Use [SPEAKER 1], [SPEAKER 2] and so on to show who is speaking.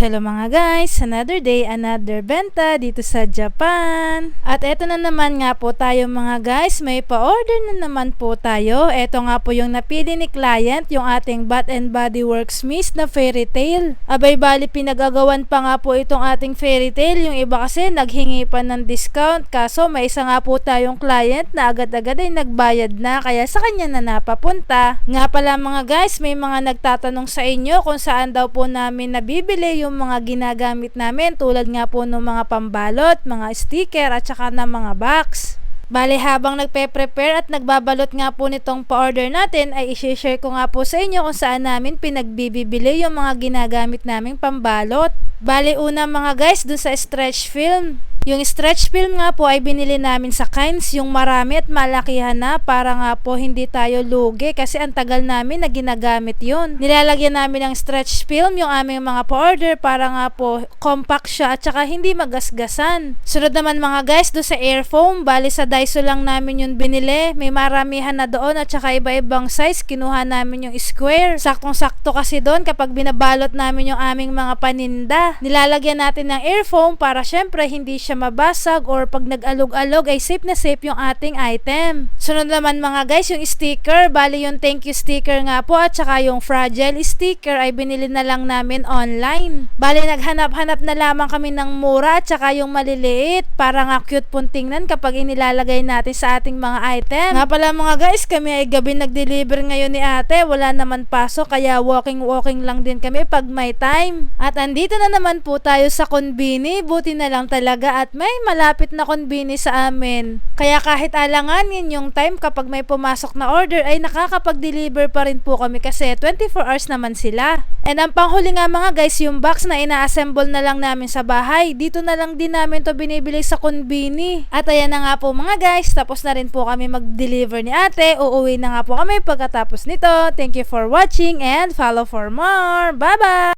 [SPEAKER 1] Hello mga guys, another day, another benta dito sa Japan. At eto na naman nga po tayo mga guys, may pa-order na naman po tayo. Eto nga po yung napili ni client, yung ating Bath and Body Works Mist na Fairy Tale. Abay bali pinagagawan pa nga po itong ating Fairy Tale, yung iba kasi naghingi pa ng discount. Kaso may isa nga po tayong client na agad-agad ay nagbayad na, kaya sa kanya na napapunta. Nga pala mga guys, may mga nagtatanong sa inyo kung saan daw po namin nabibili yung mga ginagamit namin, tulad nga po ng mga pambalot, mga sticker at saka ng mga box. Bale habang nagpe-prepare at nagbabalot nga po nitong pa-order natin, ay i-share ko nga po sa inyo kung saan namin pinagbibili yung mga ginagamit naming pambalot. Bale una mga guys, dun sa stretch film. Yung stretch film nga po ay binili namin sa Kinds, yung marami at malakihan na, para nga po hindi tayo lugi kasi ang tagal namin na ginagamit yun. Nilalagyan namin ng stretch film yung aming mga pa-order para nga po compact siya at saka hindi magasgasan. Sunod naman mga guys, do sa air foam, bali sa Daiso lang namin yun binili. May maramihan na doon at saka iba-ibang size, kinuha namin yung square. Saktong-sakto kasi doon kapag binabalot namin yung aming mga paninda. Nilalagyan natin ng air foam para syempre hindi siya mabasag, or pag nag-alog-alog ay safe na safe yung ating item. Sunod naman mga guys, yung sticker, bali yung thank you sticker nga po at saka yung fragile sticker ay binili na lang namin online. Bali naghanap-hanap na lamang kami ng mura at saka yung maliliit para nga cute pong tingnan kapag inilalagay natin sa ating mga item. Nga pala mga guys, kami ay gabi nag-deliver ngayon ni ate, wala naman pasok kaya walking lang din kami pag may time. At andito na naman po tayo sa konbini, buti na lang talaga at may malapit na konbini sa amin. Kaya kahit alanganin yung time kapag may pumasok na order ay nakakapag-deliver pa rin po kami kasi 24 hours naman sila. And ang panghuli nga mga guys, yung box na ina-assemble na lang namin sa bahay. Dito na lang din namin to binibili sa konbini. At ayan na nga po mga guys, tapos na rin po kami mag-deliver ni ate. Uuwi na nga po kami pagkatapos nito. Thank you for watching and follow for more. Bye bye!